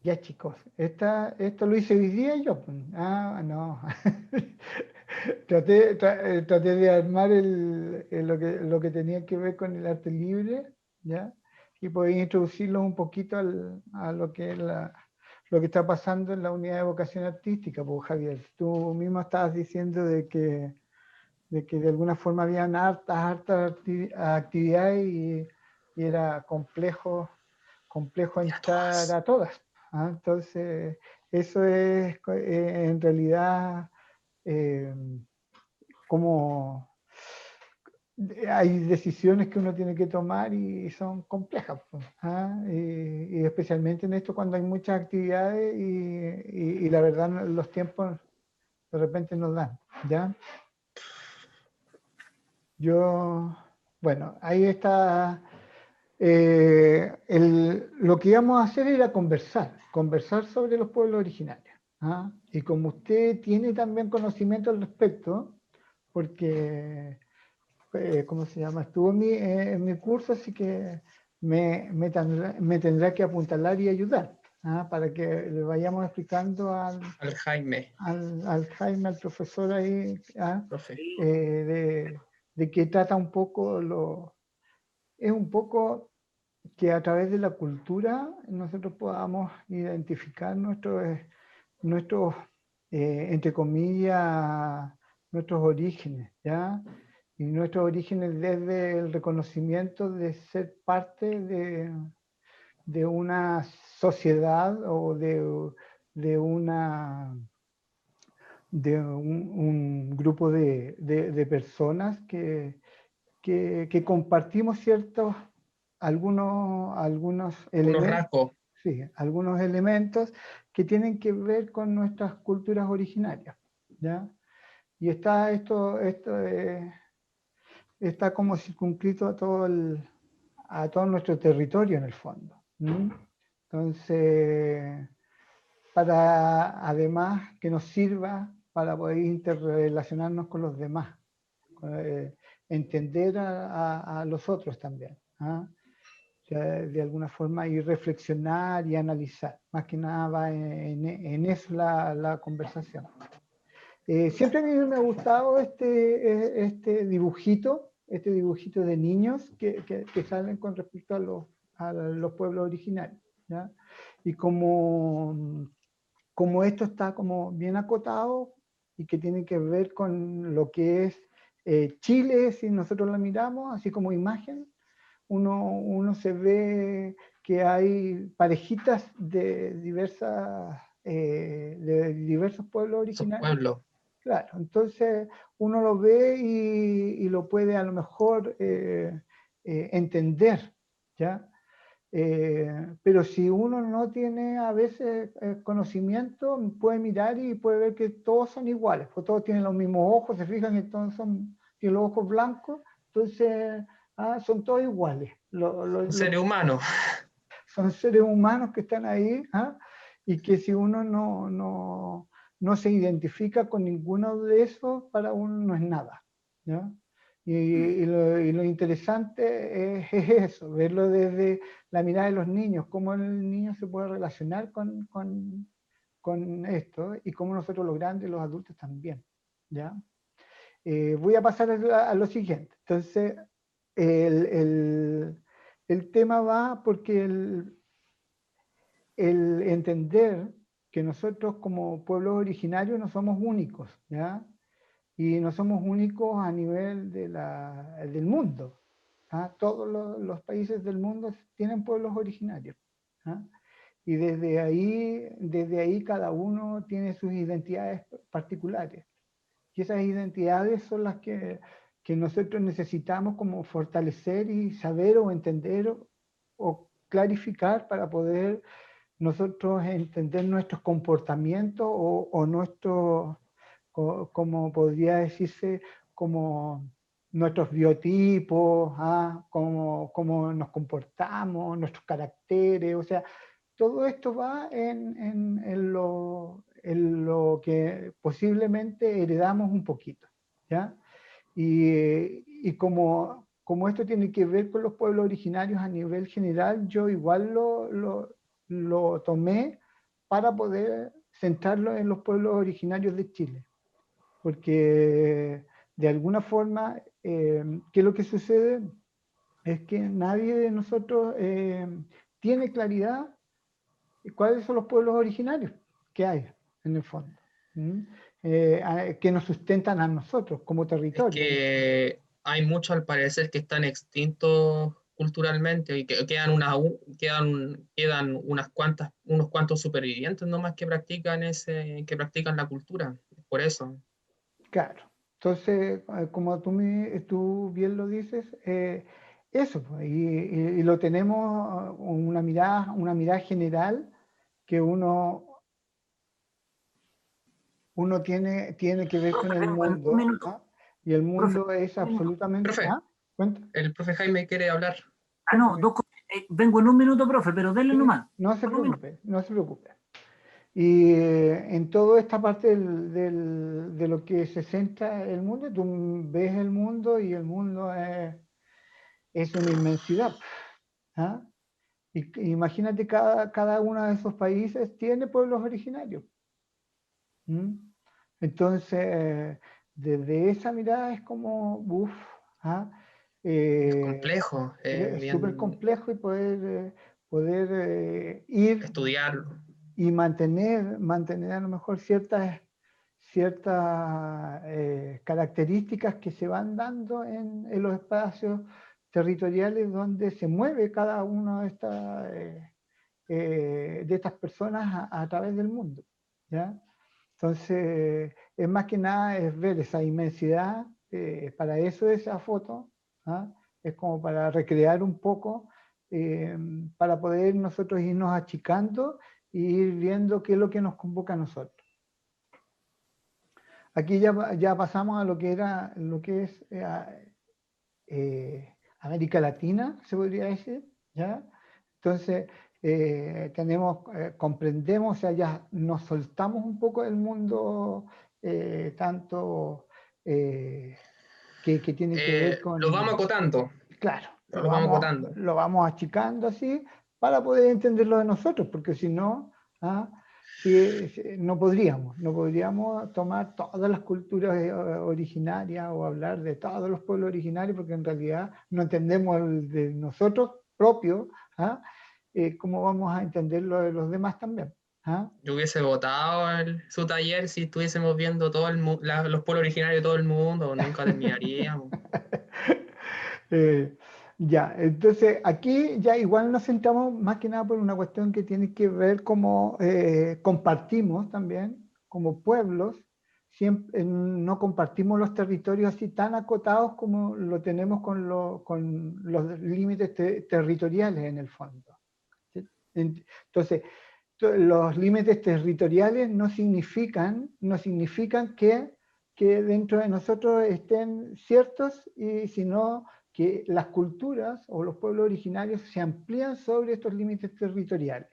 Ya chicos, esto lo hice hoy día yo, pues. Ah, no. Traté de armar lo que tenía que ver con el arte libre, ¿ya? Y poder introducirlo un poquito a lo que es lo que está pasando en la unidad de vocación artística, pues Javier. Tú mismo estabas diciendo de que de alguna forma habían hartas actividades y era complejo Y a entrar todas. a todas. ¿Ah? Entonces, eso es en realidad eh, como hay decisiones que uno tiene que tomar y son complejas. Pues, ¿ah? Y especialmente en esto cuando hay muchas actividades y la verdad los tiempos de repente nos dan. ¿Ya? Yo, bueno, ahí está. Lo que íbamos a hacer era conversar sobre los pueblos originarios. ¿Ah? Y como usted tiene también conocimiento al respecto, porque, ¿cómo se llama? Estuvo en mi curso, así que me tendrá que apuntalar y ayudar, ¿ah? Para que le vayamos explicando Al Jaime, al Jaime, al profesor ahí, ¿ah? profe. De qué trata un poco es un poco que a través de la cultura nosotros podamos identificar nuestros entre comillas, nuestros orígenes, ¿ya? Y nuestros orígenes desde el reconocimiento de ser parte de una sociedad o de una un grupo de personas que compartimos ciertos, algunos Unos elementos, rasgos. sí, algunos elementos que tienen que ver con nuestras culturas originarias, ¿ya? Y está como circunscrito a todo nuestro territorio en el fondo. ¿Mm? Entonces, para además que nos sirva para poder interrelacionarnos con los demás, eh, entender a los otros también. ¿Ah? O sea, de alguna forma y reflexionar y analizar. Más que nada va en eso la conversación. Siempre a mí me ha gustado este dibujito de niños que salen con respecto a los pueblos originarios. ¿Ya? Y como esto está como bien acotado y que tiene que ver con lo que es Chile, si nosotros lo miramos, así como imagen, uno se ve que hay parejitas de diversos pueblos Esos originarios. pueblos. Claro, entonces uno lo ve y lo puede a lo mejor entender, ¿ya? Pero si uno no tiene a veces conocimiento, puede mirar y puede ver que todos son iguales, pues todos tienen los mismos ojos, se fijan que todos tienen los ojos blancos, entonces son todos iguales. Seres humanos. Son seres humanos que están ahí, ¿ah? Y que si uno no se identifica con ninguno de esos, para uno no es nada. ¿Ya? Y lo interesante es eso, verlo desde la mirada de los niños, cómo el niño se puede relacionar con esto y cómo nosotros los grandes, los adultos también. ¿Ya? Voy a pasar a lo siguiente. Entonces, el, el, el tema va porque el entender que nosotros como pueblos originarios no somos únicos, ¿ya? Y no somos únicos a nivel del mundo. ¿Ah? Todos los países del mundo tienen pueblos originarios. ¿Ah? Y desde ahí cada uno tiene sus identidades particulares. Y esas identidades son las que nosotros necesitamos como fortalecer y saber o entender o clarificar para poder nosotros entender nuestros comportamientos o nuestros, como podría decirse, como nuestros biotipos, cómo nos comportamos, nuestros caracteres, o sea, todo esto va en lo que posiblemente heredamos un poquito, ¿ya? Y como esto tiene que ver con los pueblos originarios a nivel general, yo igual lo tomé para poder centrarlo en los pueblos originarios de Chile. Porque de alguna forma, ¿qué es lo que sucede? Es que nadie de nosotros tiene claridad de cuáles son los pueblos originarios que hay en el fondo, que nos sustentan a nosotros como Es territorio. que hay muchos al parecer que están extintos culturalmente y que quedan unos cuantos supervivientes nomás que que practican la cultura. Por eso. Claro. Entonces, como tú bien lo dices, eso, pues, y lo tenemos una mirada general que uno tiene que ver con Profe, el vengo en un mundo, minuto. ¿ah? Y el Profe, mundo es un minuto. absolutamente... Profe, ¿Ah? ¿Cuenta? el profe Jaime quiere hablar. No, vengo en un minuto, profe, pero denle Sí, nomás. no se Con un minuto. preocupe, no se preocupe. Y en toda esta parte de lo que se centra el mundo, tú ves el mundo y el mundo es una inmensidad. ¿Ah? Imagínate, cada uno de esos países tiene pueblos originarios. ¿Mm? Entonces, desde esa mirada es como, uff, ¿ah? Es complejo, Es súper bien complejo y poder ir estudiarlo. y mantener a lo mejor ciertas características que se van dando en los espacios territoriales donde se mueve cada una de estas personas a través del mundo, ¿ya? Entonces, es más que nada es ver esa inmensidad, para eso esa foto, ¿ah? Es como para recrear un poco, para poder nosotros irnos achicando y ir viendo qué es lo que nos convoca a nosotros. Aquí ya pasamos a lo que es América Latina, se podría decir, ¿ya? Entonces, comprendemos, o sea, ya nos soltamos un poco del mundo, tanto que tiene que ver Lo vamos con, acotando, claro, lo vamos acotando. lo vamos achicando así para poder entenderlo de nosotros, porque si no, ¿ah? Si no podríamos tomar todas las culturas originarias o hablar de todos los pueblos originarios, porque en realidad no entendemos el de nosotros propios, ¿ah? ¿Cómo vamos a entender lo de los demás también? ¿Ah? Yo hubiese votado su taller si estuviésemos viendo los pueblos originarios de todo el mundo, nunca terminaríamos. Eh, ya, entonces aquí ya igual nos centramos más que nada por una cuestión que tiene que ver cómo compartimos también como pueblos, siempre, no compartimos los territorios así tan acotados como lo tenemos con los límites territoriales en el fondo. ¿Sí? Entonces, los límites territoriales no significan que dentro de nosotros estén ciertos, y sino que las culturas o los pueblos originarios se amplían sobre estos límites territoriales.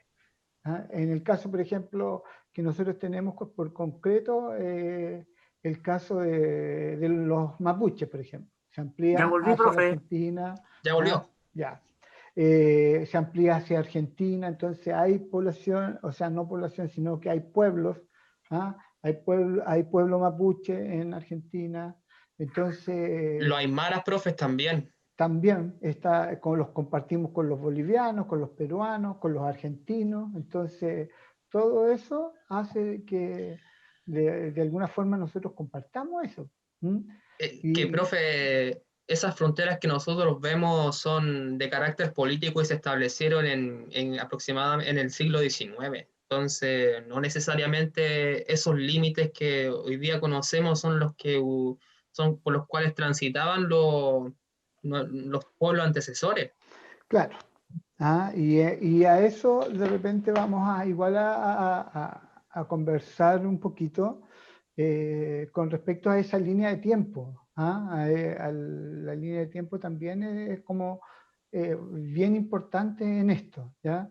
¿Ah? En el caso, por ejemplo, que nosotros tenemos por concreto, el caso de los mapuches, por ejemplo. Se Ya amplía volví, hacia profe. Argentina. Ya ¿Ah? volvió. Ya. Se amplía hacia Argentina, entonces hay población, o sea, no población, sino que hay pueblos. ¿Ah? Hay pueblo mapuche en Argentina, Los entonces aymaras, profes, también. también los compartimos con los bolivianos, con los peruanos, con los argentinos. Entonces, todo eso hace que de alguna forma nosotros compartamos eso. ¿Mm? Que, Y profe, esas fronteras que nosotros vemos son de carácter político y se establecieron aproximadamente en el siglo XIX. Entonces, no necesariamente esos límites que hoy día conocemos son son por los cuales transitaban los pueblos antecesores. claro, y a eso de repente vamos igual a conversar un poquito, con respecto a esa línea de tiempo. A la línea de tiempo también es como bien importante en esto, ¿ya?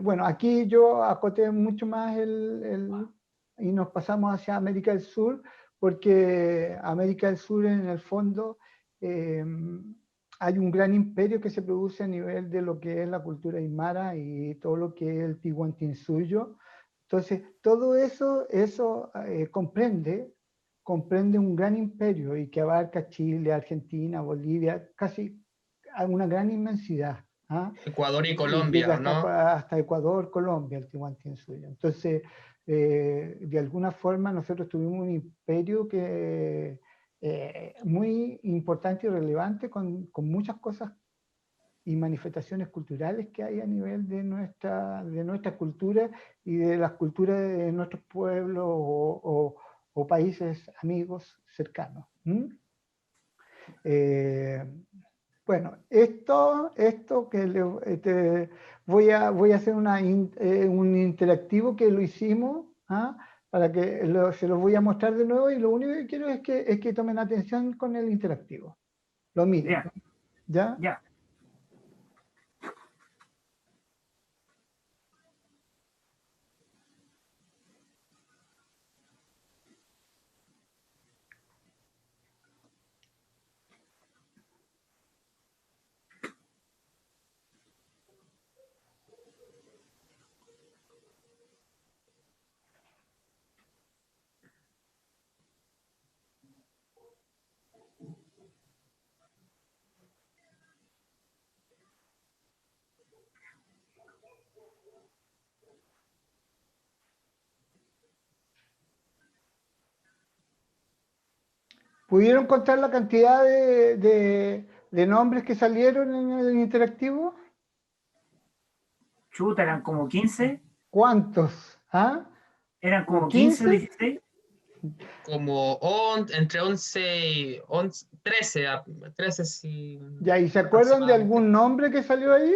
Bueno, aquí yo acoté mucho más y nos pasamos hacia América del Sur, porque América del Sur en el fondo, eh, hay un gran imperio que se produce a nivel de lo que es la cultura aymara y todo lo que es el Tihuantinsuyo, Entonces, todo eso comprende un gran imperio y que abarca Chile, Argentina, Bolivia, casi a una gran inmensidad. ¿Ah? Ecuador y Y Colombia, llega ¿no? hasta Ecuador, Colombia, el Tihuantinsuyo. Entonces, de alguna forma nosotros tuvimos un imperio que muy importante y relevante con muchas cosas y manifestaciones culturales que hay a nivel de nuestra cultura y de las culturas de nuestros pueblos o países amigos cercanos. Bueno, esto que voy a hacer un interactivo que lo hicimos, ¿ah? Para que se los voy a mostrar de nuevo y lo único que quiero es que tomen atención con el interactivo. Lo miren. Ya, ¿Ya? ya. ¿Pudieron contar la cantidad de nombres que salieron en el interactivo? Chuta, eran como 15. ¿Cuántos? ¿Ah? Eran ¿Como como 15 o 15? 16. Como entre 11 y 11, 13, 13 sí, Ya, ¿y se acuerdan de aproximadamente. algún nombre que salió ahí?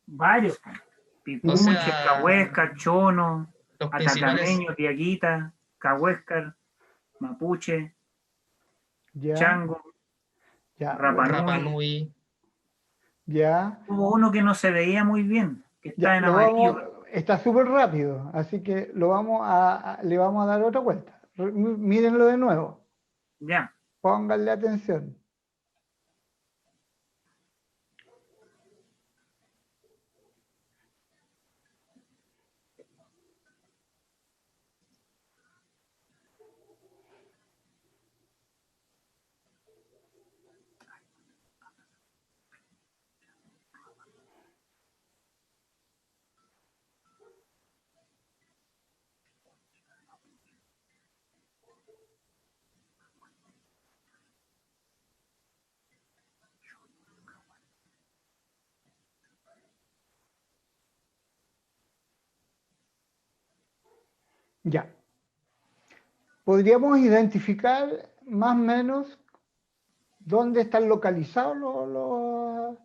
Varios. O Picunche, sea, Cahuéscar, Chono, los principales, Atatameño, Tiaguita, Cahuéscar, Mapuche, Ya, Chango, ya, bueno, Rapa Rapanui. Nui. ya, Hubo uno que no se veía muy bien, que está ya, en amarillo. está súper rápido, así que le vamos a dar otra vuelta. Mírenlo de nuevo, Ya. pónganle atención. Ya. Podríamos identificar más o menos dónde están localizados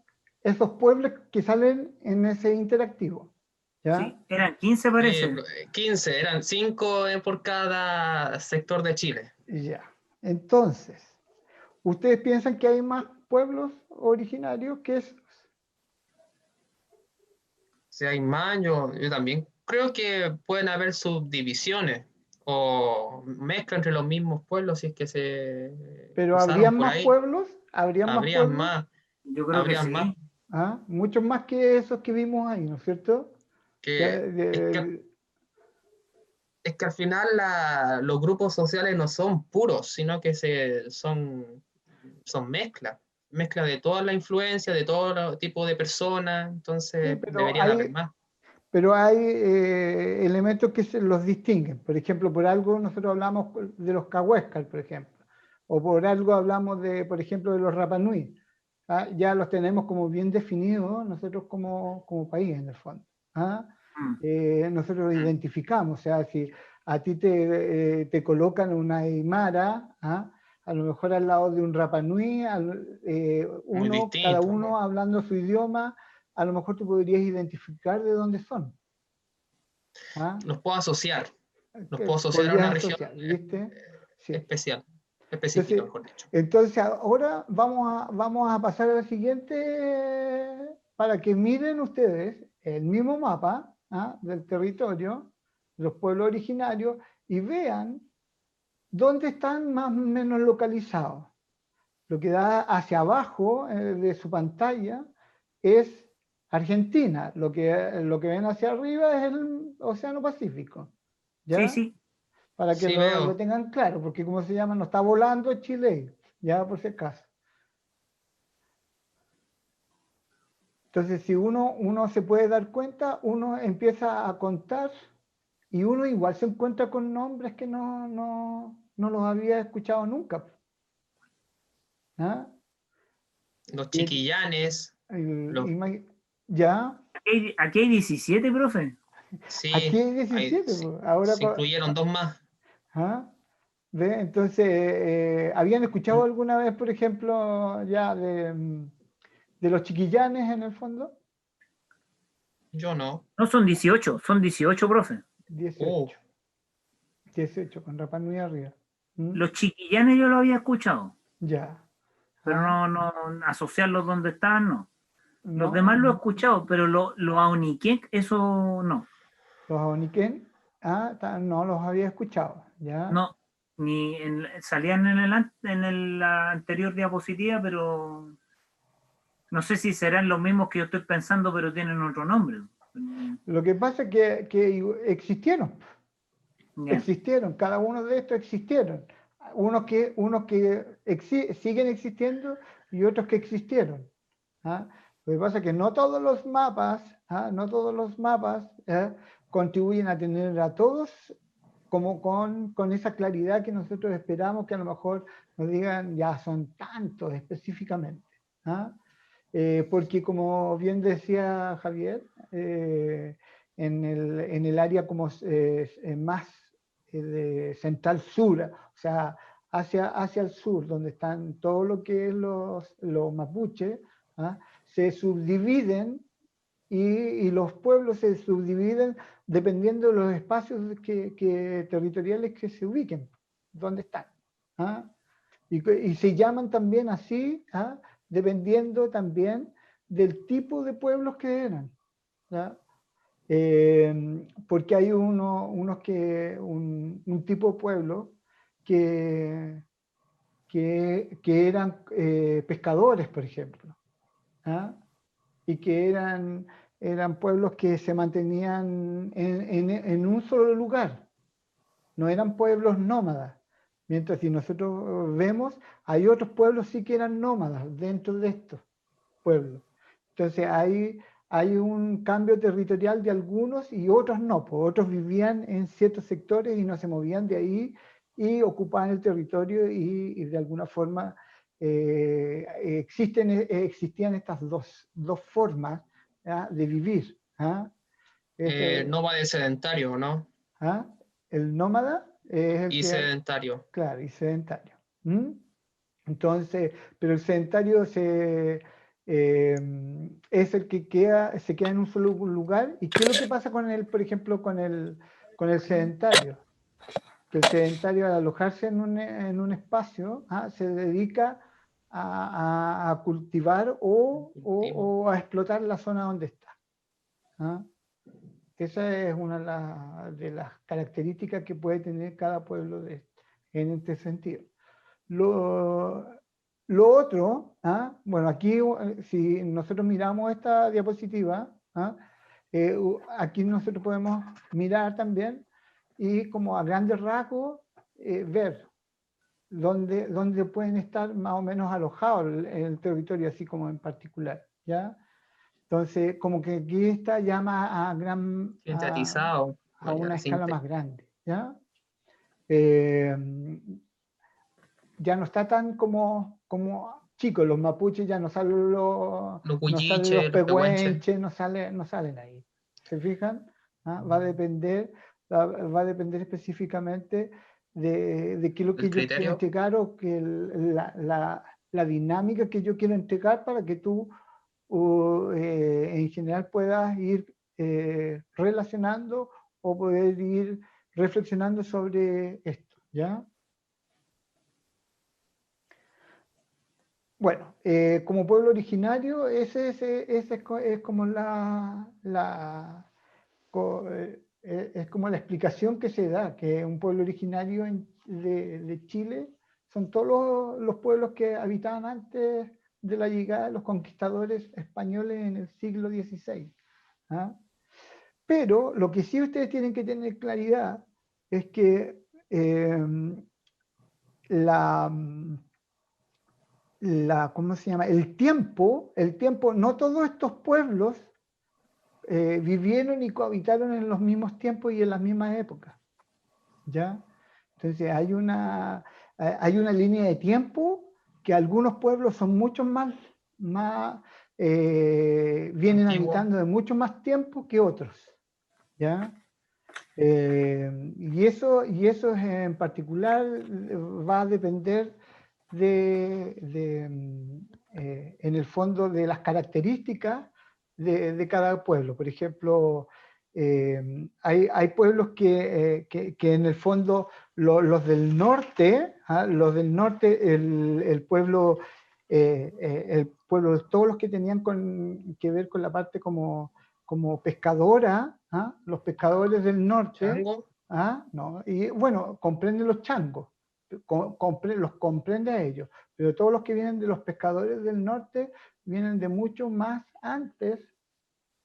esos pueblos que salen en ese interactivo. ¿Ya? Sí, eran 15 parece. 15, eran 5 por cada sector de Chile. Ya. Entonces, ¿ustedes piensan que hay más pueblos originarios que esos? Si hay más, yo también creo que pueden haber subdivisiones o mezcla entre los mismos pueblos si es que se Pero usaron ¿habrían por más ahí. pueblos? ¿Habrían más Habrían pueblos? más, Yo creo que habrían más sí. ¿Ah? Muchos más que esos que vimos ahí, ¿no es cierto? que es que al final los grupos sociales no son puros, sino que son mezcla de toda la influencia, de todo tipo de personas, Sí, entonces deberían haber más. pero hay elementos que los distinguen. Por ejemplo, por algo nosotros hablamos de los Cahuéscar, por ejemplo. O por algo hablamos de, por ejemplo, de los Rapa Nui. ¿Ah? Ya los tenemos como bien definidos nosotros como país, en el fondo. ¿Ah? Mm. Nosotros los Mm. identificamos. O sea, si a ti te colocan una Aymara, ¿ah? A lo mejor al lado de un Rapa Nui, Muy cada distinto, uno ¿no? hablando su idioma, a lo mejor tú podrías identificar de dónde son. ¿Ah? Los puedo asociar, los Que puedo asociar a una podrías región asociar, ¿viste? Sí. especial, específica, Entonces, mejor dicho. ahora vamos a pasar a la siguiente para que miren ustedes el mismo mapa, ¿ah? Del territorio, los pueblos originarios, y vean dónde están más o menos localizados. Lo que da hacia abajo de su pantalla es Argentina, lo que ven hacia arriba es el Océano Pacífico, Sí, ¿ya? sí. Para que Sí, lo veo. tengan claro, porque como se llama, no está volando Chile, ya por si acaso. Entonces, si uno se puede dar cuenta, uno empieza a contar y uno igual se encuentra con nombres que no los había escuchado nunca. ¿Ah? Los Y chiquillanes, los, ya, Aquí hay 17, profe. aquí sí, hay 17, pues, ahora, se incluyeron dos más. ¿ah? ¿Ve? Entonces, ¿habían escuchado alguna vez, por ejemplo, ya de los chiquillanes en el fondo? Yo no. No, son 18, profe. 18, 18 con Rapa Nui arriba. ¿Mm? Los chiquillanes yo lo había escuchado, Ya. pero ¿Ah? no asociarlos donde estaban, no. Los No, demás lo he escuchado, pero los Aoniquek, eso no. los Aoniquén, no los había escuchado, ¿ya? No, salían en la anterior diapositiva, pero no sé si serán los mismos que yo estoy pensando, pero tienen otro nombre. Lo que pasa es que Ya. existieron, cada uno de estos existieron. Unos que siguen existiendo y otros que existieron. ¿Ah? Lo que pasa es que no todos los mapas, no todos los mapas contribuyen a tener a todos como con esa claridad que nosotros esperamos, que a lo mejor nos digan, ya son tantos específicamente. ¿Ah? Porque como bien decía Javier, en el área como más de central-sur, o sea, hacia el sur, donde están todo lo que es los mapuches, ¿ah? Se subdividen y los pueblos se subdividen dependiendo de los espacios territoriales que se ubiquen, donde están. ¿Ah? Y se llaman también así, dependiendo también del tipo de pueblos que eran. ¿Ya? Porque hay un tipo de pueblo que, que eran pescadores, por ejemplo, ¿ah? Y que eran pueblos que se mantenían en un solo lugar, no eran pueblos nómadas. Mientras si nosotros vemos, hay otros pueblos sí que eran nómadas dentro de estos pueblos. Entonces hay un cambio territorial de algunos y otros no, pues otros vivían en ciertos sectores y no se movían de ahí y ocupaban el territorio y de alguna forma existían estas dos formas, ¿ya? De vivir. ¿Ah? No va de sedentario, ¿no? ¿Ah? El nómada es el Y que, sedentario. claro, y sedentario. ¿Mm? Entonces, pero el sedentario es el que se queda en un solo lugar. ¿Y qué es lo que pasa con por ejemplo, con el sedentario? Que el sedentario al alojarse en un espacio, se dedica a cultivar o a explotar la zona donde está. ¿Ah? Esa es una de las características que puede tener cada pueblo en este sentido. Lo, lo otro, bueno, aquí si nosotros miramos esta diapositiva, aquí nosotros podemos mirar también y como a grandes rasgos ver dónde pueden estar más o menos alojados el territorio, así como en particular, ¿ya? Entonces, como que aquí está ya más Sintetizado. a una escala más grande, ¿ya? Ya no está tan como chicos, los mapuches ya no salen Los no salen los huilliches, los pehuenches. pehuenches, no salen ahí. ¿Se fijan? Va a depender específicamente de qué es lo El que yo quiero criterio. entregar o que la dinámica que yo quiero entregar para que tú en general puedas ir relacionando o poder ir reflexionando sobre esto, ¿ya? Bueno, como pueblo originario, es como es como la explicación que se da, que un pueblo originario de Chile son todos los pueblos que habitaban antes de la llegada de los conquistadores españoles en el siglo XVI. ¿Ah? Pero lo que sí ustedes tienen que tener claridad es que ¿cómo se llama? El tiempo, no todos estos pueblos vivieron y cohabitaron en los mismos tiempos y en las mismas épocas. ¿Ya? Entonces hay una línea de tiempo que algunos pueblos son mucho más vienen habitando de mucho más tiempo que otros. ¿Ya? Y eso en particular va a depender en el fondo de las características de cada pueblo. Por ejemplo, hay pueblos que en el fondo los del norte, el pueblo, todos los que tenían que ver con la parte como pescadora, los pescadores del norte, ¿Chango? ¿no? Y bueno, comprenden los changos, los comprende a ellos, pero todos los que vienen de los pescadores del norte vienen de mucho más antes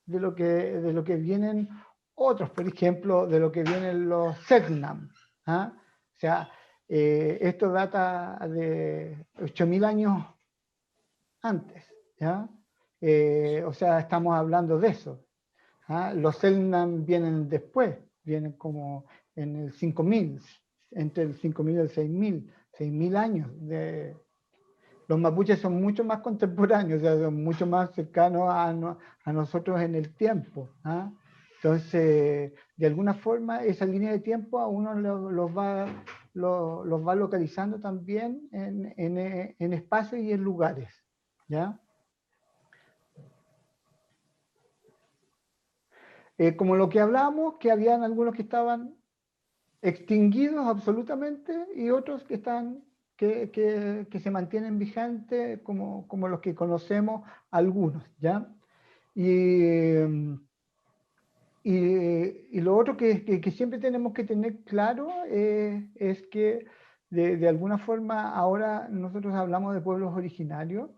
de lo que vienen otros, por ejemplo, de lo que vienen los Selknam. O sea, esto data de 8.000 años antes, ¿ya? O sea, estamos hablando de eso. Los Selknam vienen después, vienen como en el 5.000, entre el 5.000 y el 6.000 años. Los mapuches son mucho más contemporáneos, o sea, son mucho más cercanos a nosotros en el tiempo. Entonces, de alguna forma, esa línea de tiempo a uno los va localizando también en espacios y en lugares. ¿Ya? Como lo que hablamos, que habían algunos que estaban extinguidos absolutamente y otros que están que se mantienen vigentes como los que conocemos algunos, ¿ya? Y lo otro que siempre tenemos que tener claro es que de alguna forma ahora nosotros hablamos de pueblos originarios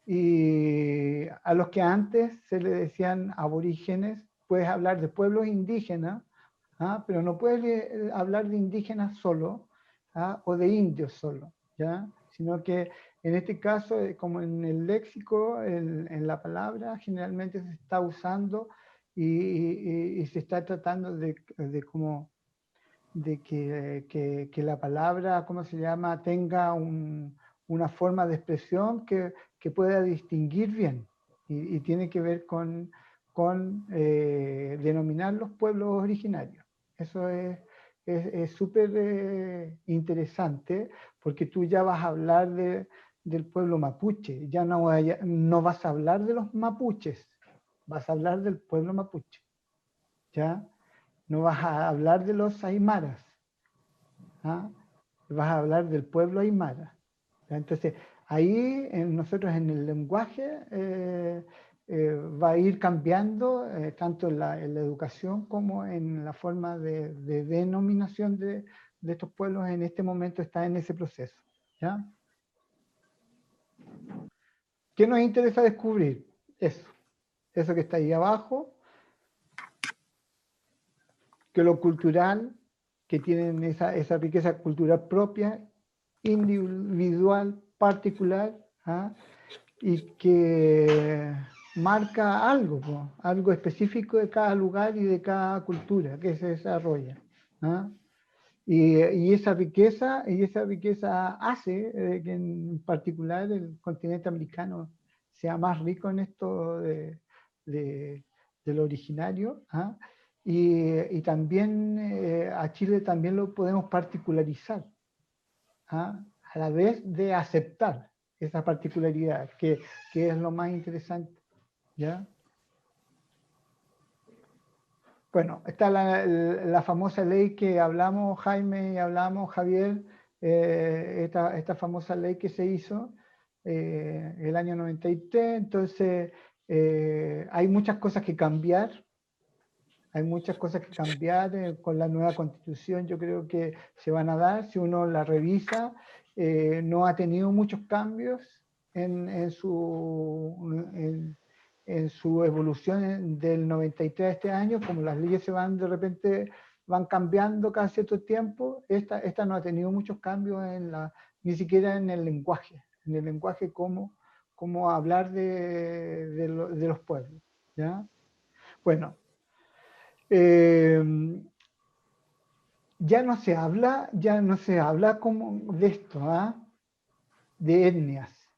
y a los que antes se le decían aborígenes, puedes hablar de pueblos indígenas, pero no puedes hablar de indígenas solo o de indios solo, ¿ya? Sino que en este caso, como en el léxico, en la palabra, generalmente se está usando y se está tratando de que la palabra, ¿cómo se llama?, tenga una forma de expresión que pueda distinguir bien y tiene que ver con denominar los pueblos originarios. Eso es súper interesante porque tú ya vas a hablar del pueblo mapuche, ya no vas a hablar de los mapuches, vas a hablar del pueblo mapuche, ¿ya? No vas a hablar de los aymaras, vas a hablar del pueblo aymara. ¿Ya? Entonces, ahí nosotros en el lenguaje va a ir cambiando tanto en la educación como en la forma de denominación de estos pueblos. En este momento está en ese proceso. ¿Ya? ¿Qué nos interesa descubrir? Eso que está ahí abajo, que lo cultural, que tienen esa riqueza cultural propia, individual, particular, y que marca algo específico de cada lugar y de cada cultura que se desarrolla. Y esa riqueza hace que en particular el continente americano sea más rico en esto de lo originario. Y también a Chile también lo podemos particularizar, a la vez de aceptar esa particularidad, que es lo más interesante. ¿Ya? Bueno, está la famosa ley que hablamos Jaime y hablamos Javier, esta famosa ley que se hizo el año 93, entonces hay muchas cosas que cambiar. Hay muchas cosas que cambiar con la nueva constitución, yo creo que se van a dar, si uno la revisa, no ha tenido muchos cambios en su evolución del 93 a este año, como las leyes se van de repente, van cambiando cada cierto tiempo, esta no ha tenido muchos cambios ni siquiera en el lenguaje cómo hablar de los pueblos, ¿ya? Bueno, ya no se habla como de esto, de etnias,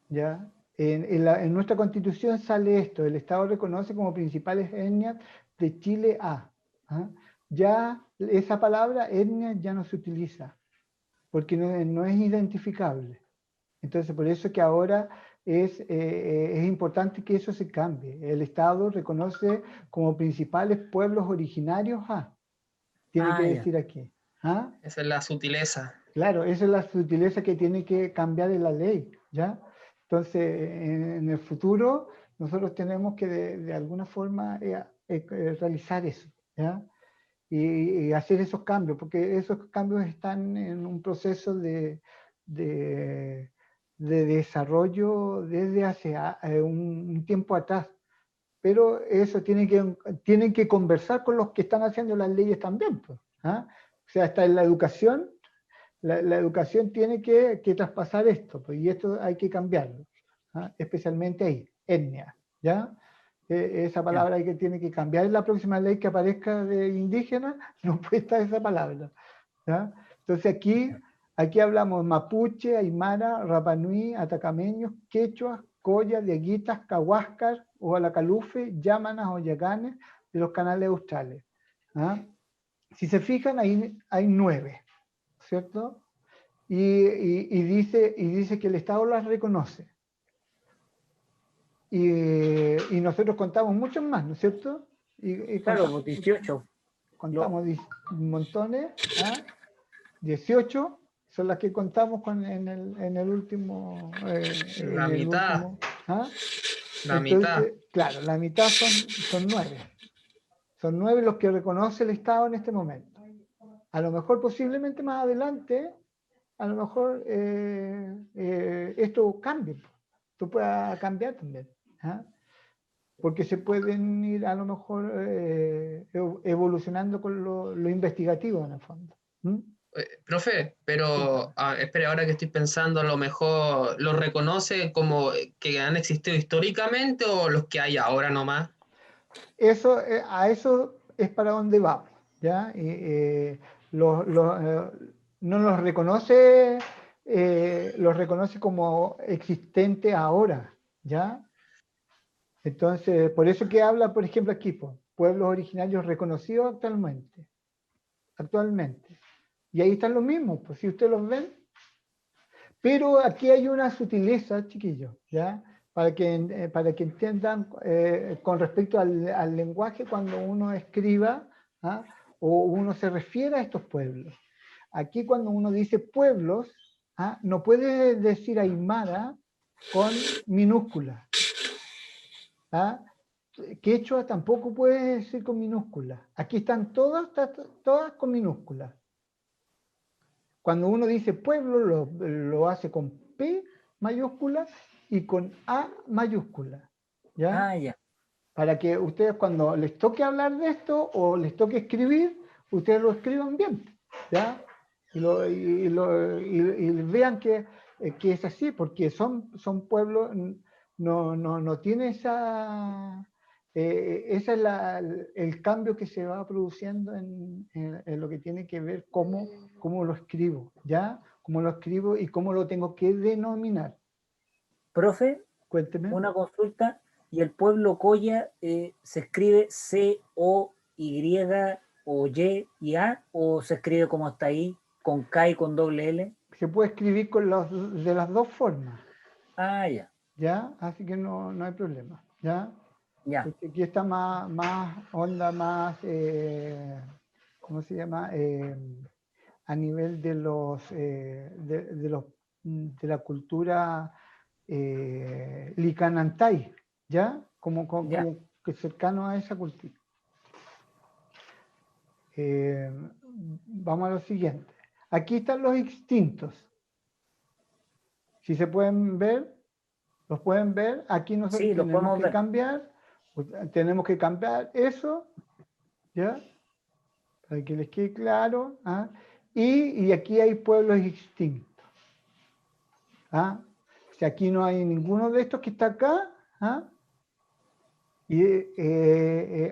¿ya? En nuestra Constitución sale esto: el Estado reconoce como principales etnias de Chile a. Ya esa palabra etnia ya no se utiliza, porque no es identificable. Entonces, por eso que ahora es importante que eso se cambie. El Estado reconoce como principales pueblos originarios a. Tiene que decir aquí. Esa es la sutileza. Claro, esa es la sutileza que tiene que cambiar en la ley, ¿ya? Entonces, en el futuro, nosotros tenemos que de alguna forma realizar eso, ¿ya? Y hacer esos cambios, porque esos cambios están en un proceso de desarrollo desde hace un tiempo atrás. Pero eso tienen que conversar con los que están haciendo las leyes también, pues, O sea, hasta en la educación. La educación tiene que traspasar esto, pues, y esto hay que cambiarlo, especialmente ahí, etnia, ¿ya? Esa palabra tiene que cambiar en la próxima ley que aparezca de indígena, no puede estar esa palabra, ¿ya? Entonces aquí hablamos mapuche, aymara, rapanui, atacameños, quechuas, collas, dieguitas, cahuáscar, oalacalufe, yámanas o yaganes de los canales australes. Si se fijan, ahí hay 9. ¿Cierto? Y dice que el Estado las reconoce. Y nosotros contamos muchos más, ¿no es cierto? Claro, 18. Contamos montones, 18 son las que contamos en el último. La mitad. La mitad. Claro, la mitad son 9. Son 9 los que reconoce el Estado en este momento. A lo mejor posiblemente más adelante, a lo mejor esto cambie, esto pueda cambiar también, porque se pueden ir a lo mejor evolucionando con lo investigativo en el fondo. Profe, pero espere, ahora que estoy pensando, a lo mejor ¿los reconoce como que han existido históricamente o los que hay ahora nomás? Eso, a eso es para donde vamos, ¿ya? No los reconoce como existente ahora, ¿ya? Entonces, por eso que habla, por ejemplo, aquí, pueblos originarios reconocidos actualmente. Y ahí están los mismos, pues si ustedes los ven. Pero aquí hay una sutileza, chiquillos, ¿ya? Para que entiendan con respecto al lenguaje cuando uno escriba o uno se refiere a estos pueblos. Aquí cuando uno dice pueblos, no puede decir aymara con minúscula. Quechua tampoco puede decir con minúscula. Aquí están todas con minúsculas. Cuando uno dice pueblo, lo hace con P mayúscula y con A mayúscula. ¿Ya? Ya. Para que ustedes cuando les toque hablar de esto o les toque escribir, ustedes lo escriban bien. ¿Ya? Y vean que es así, porque son pueblos, no tiene esa... ese es el cambio que se va produciendo en lo que tiene que ver cómo lo escribo, ¿ya? Cómo lo escribo y cómo lo tengo que denominar. Profe, Cuénteme. una consulta. ¿Y el pueblo Coya se escribe C-O-Y o Y y A o se escribe como está ahí, con K y con doble L? Se puede escribir de las dos formas. Ya. ¿Ya? Así que no hay problema, ¿ya? Ya. Porque aquí está más onda, más, ¿cómo se llama? A nivel de la cultura licanantay, ¿ya? Como que cercano a esa cultura. Vamos a lo siguiente. Aquí están los extintos. Si se pueden ver, los pueden ver. Aquí nosotros Sí, los tenemos podemos que ver. cambiar. Tenemos que cambiar eso, ¿ya? Para que les quede claro. ¿Ah? Y aquí hay pueblos extintos. ¿Ah? O sea, aquí no hay ninguno de estos que está acá. ¿Ah? Y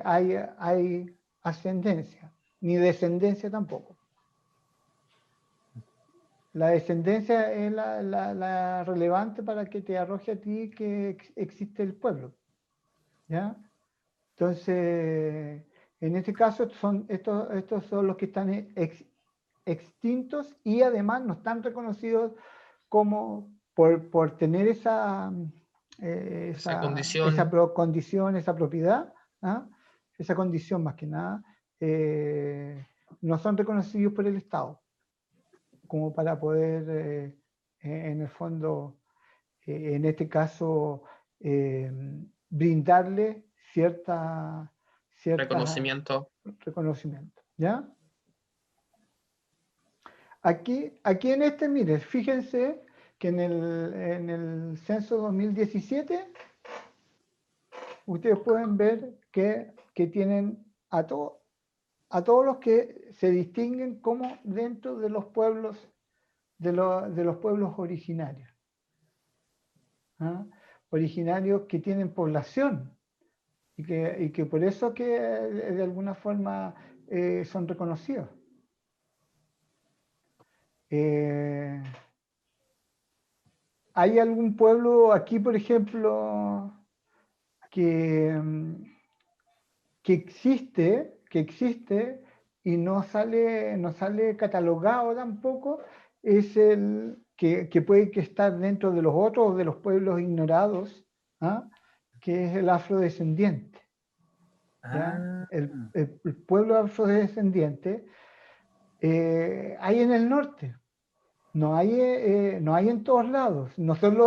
hay ascendencia, ni descendencia tampoco. La descendencia es la relevante para que te arroje a ti que existe el pueblo. ¿Ya? Entonces, en este caso, estos son los que están extintos y además no están reconocidos como por tener esa condición. condición, esa propiedad, ¿ah? Esa condición más que nada, no son reconocidos por el Estado como para poder, en el fondo, en este caso, brindarle cierta Reconocimiento. reconocimiento. ¿Ya? Aquí en este, mire, fíjense que en el censo 2017 ustedes pueden ver que tienen a todos los que se distinguen como dentro de los pueblos, de los pueblos originarios. ¿Ah? Originarios que tienen población y que por eso que de alguna forma son reconocidos. ¿Hay algún pueblo aquí, por ejemplo, que, que existe y no sale catalogado tampoco? Es el que puede que estar dentro de los otros, de los pueblos ignorados, ¿ah? Que es el afrodescendiente. ¿Ya? Ah, El pueblo afrodescendiente hay en el norte. No hay en todos lados, no son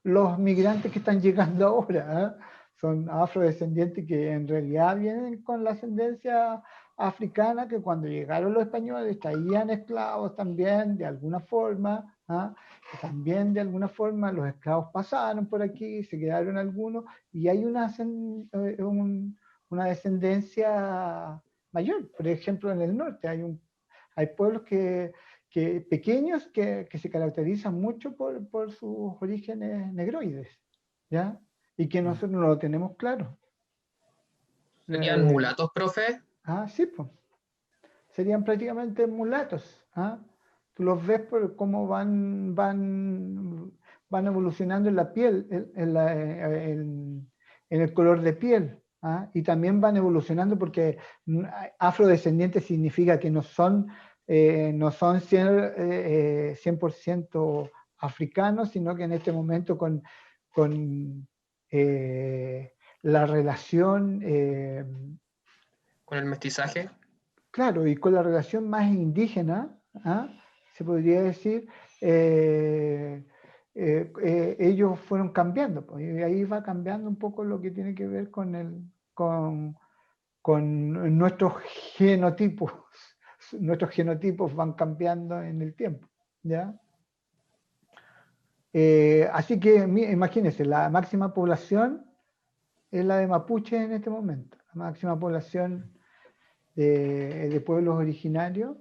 los migrantes que están llegando ahora, ¿eh? Son afrodescendientes que en realidad vienen con la ascendencia africana, que cuando llegaron los españoles traían esclavos también, de alguna forma, ¿ah? Que también de alguna forma los esclavos pasaron por aquí, se quedaron algunos, y hay una descendencia mayor. Por ejemplo, en el norte hay pueblos pequeños que se caracterizan mucho por sus orígenes negroides, ¿ya? Y que nosotros no lo tenemos claro. ¿Serían mulatos, profe? Sí, pues. Serían prácticamente mulatos. ¿Ah? Tú los ves por cómo van evolucionando en la piel, en el color de piel. ¿Ah? Y también van evolucionando porque afrodescendientes significa que no son 100% africanos, sino que en este momento con la relación, Con el mestizaje. claro, y con la relación más indígena, ¿ah? Se podría decir, ellos fueron cambiando, pues, y ahí va cambiando un poco lo que tiene que ver con nuestros genotipos. Nuestros genotipos van cambiando en el tiempo, ¿ya? Así que imagínense, la máxima población es la de mapuche en este momento, la máxima población de pueblos originarios,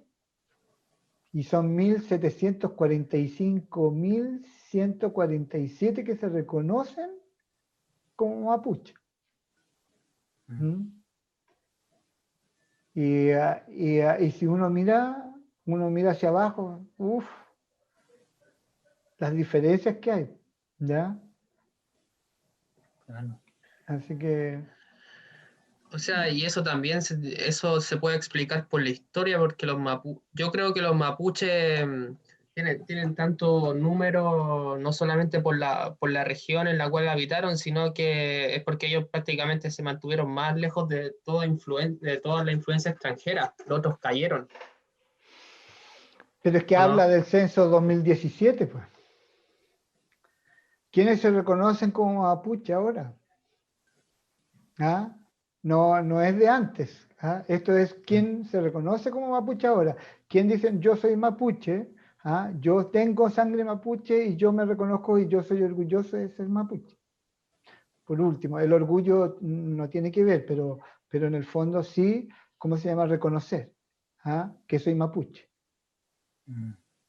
y son 1.745.147 que se reconocen como mapuche. ¿Mm? Y si uno mira hacia abajo, las diferencias que hay, ¿ya? claro. Así que, O sea, y eso también eso se puede explicar por la historia, porque yo creo que los mapuches tienen tanto número, no solamente por la región en la cual habitaron, sino que es porque ellos prácticamente se mantuvieron más lejos de de toda la influencia extranjera. Los otros cayeron, pero es que ¿o habla no? del censo 2017, pues. ¿Quiénes se reconocen como mapuche ahora? ¿Ah? No es de antes. ¿Ah? Esto es quién se reconoce como mapuche ahora. ¿Quién dicen yo soy mapuche? ¿ah? Yo tengo sangre mapuche y yo me reconozco y yo soy orgulloso de ser mapuche. Por último, el orgullo no tiene que ver, pero en el fondo sí, ¿cómo se llama? Reconocer, ¿ah? Que soy mapuche.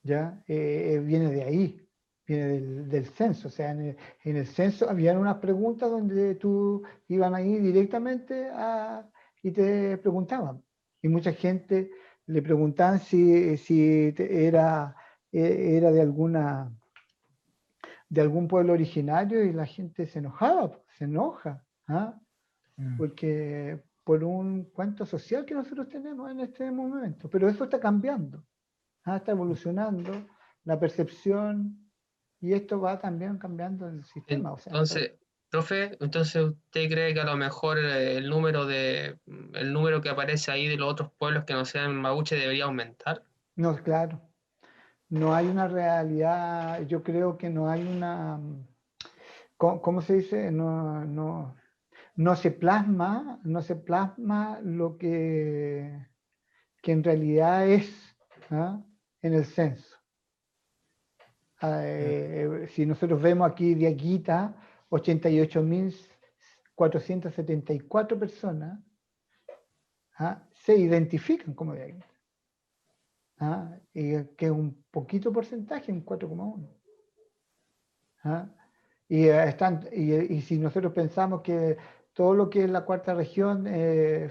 ¿Ya? Viene de ahí, viene del censo. O sea, en el censo habían unas preguntas donde tú iban ahí directamente y te preguntaban. Y mucha gente le preguntaban si era de algún pueblo originario y la gente se enojaba, se enoja, ¿ah? Porque por un cuento social que nosotros tenemos en este momento. Pero eso está cambiando, ¿ah? Está evolucionando la percepción y esto va también cambiando el sistema. O sea, Entonces, profe, entonces usted cree que a lo mejor el número que aparece ahí de los otros pueblos que no sean mapuche debería aumentar. no, claro, no hay una realidad, yo creo que no hay una, ¿cómo se dice? No se plasma lo que en realidad es, ¿ah? En el censo. Si nosotros vemos aquí Diaguita, 88.474 personas, ¿ah? Se identifican como Diaguita, ¿ah? Y que es un poquito porcentaje, un 4,1. ¿Ah? Y si nosotros pensamos que todo lo que es la cuarta región,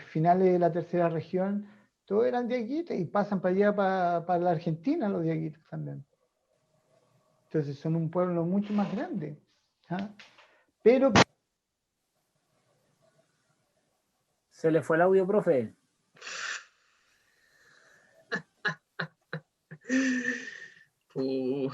finales de la tercera región, todos eran diaguitas y pasan para allá, para la Argentina los diaguitas también. Entonces son un pueblo mucho más grande. ¿Ah? Pero Se le fue el audio, profe. Uh.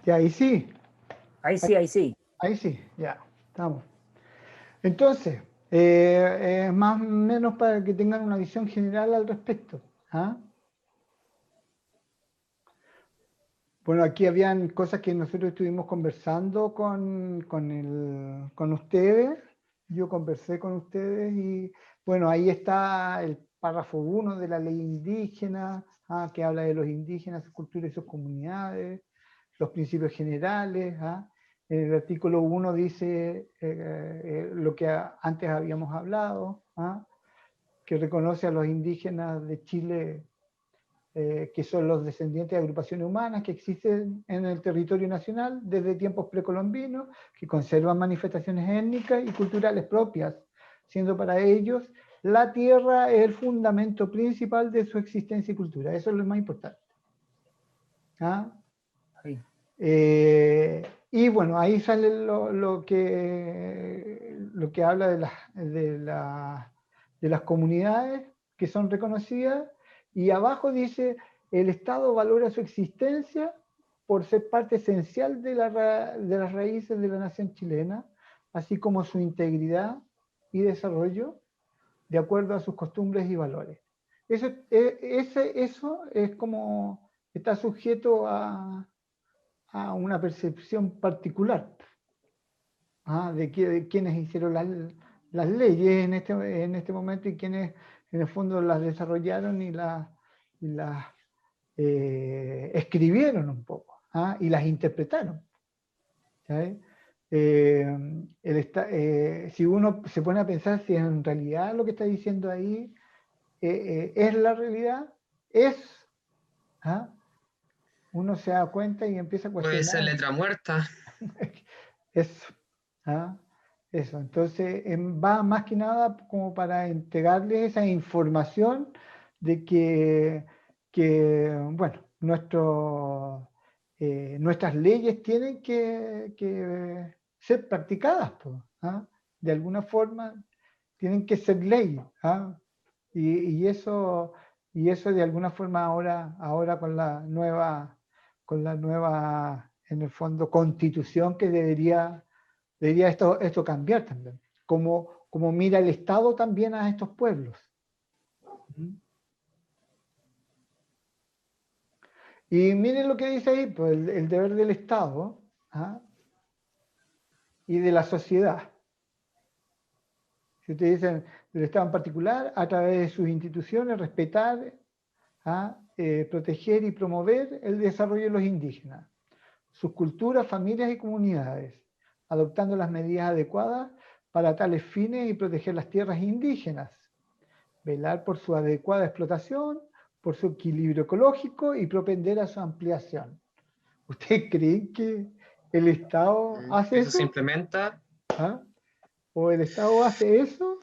ya ahí sí, Ahí sí. ya, estamos. Entonces, más o menos para que tengan una visión general al respecto. ¿Ah? Bueno, aquí habían cosas que nosotros estuvimos conversando con ustedes. Yo conversé con ustedes y, bueno, ahí está el párrafo 1 de la ley indígena, que habla de los indígenas, su cultura y sus comunidades, los principios generales. En el artículo 1 dice lo que antes habíamos hablado, que reconoce a los indígenas de Chile, que son los descendientes de agrupaciones humanas que existen en el territorio nacional desde tiempos precolombinos, que conservan manifestaciones étnicas y culturales propias, siendo para ellos la tierra el fundamento principal de su existencia y cultura. Eso es lo más importante. ¿Ah? Y bueno, ahí sale lo que habla de las comunidades que son reconocidas, y abajo dice: el Estado valora su existencia por ser parte esencial de las raíces de la nación chilena, así como su integridad y desarrollo de acuerdo a sus costumbres y valores. Eso es como está sujeto a una percepción particular, de quienes hicieron las leyes en este momento y quienes en el fondo las desarrollaron y las escribieron un poco, y las interpretaron. Si uno se pone a pensar si en realidad lo que está diciendo ahí es la realidad, uno se da cuenta y empieza a Puede ser cuestionar. letra muerta. Eso. Eso. Entonces, va más que nada como para entregarles esa información de que bueno, nuestras leyes tienen que ser practicadas, pues, ¿ah? De alguna forma tienen que ser ley, ¿ah? Y eso de alguna forma ahora con la nueva, en el fondo, constitución que debería esto cambiar también. Como mira el Estado también a estos pueblos. Y miren lo que dice ahí, pues el deber del Estado, ¿ah? Y de la sociedad. Si ustedes dicen del Estado en particular, a través de sus instituciones, respetar, ¿ah? Proteger y promover el desarrollo de los indígenas, sus culturas, familias y comunidades, adoptando las medidas adecuadas para tales fines y proteger las tierras indígenas, velar por su adecuada explotación, por su equilibrio ecológico y propender a su ampliación. ¿Ustedes creen que el Estado hace eso? Se implementa. ¿Ah? ¿O el Estado hace eso?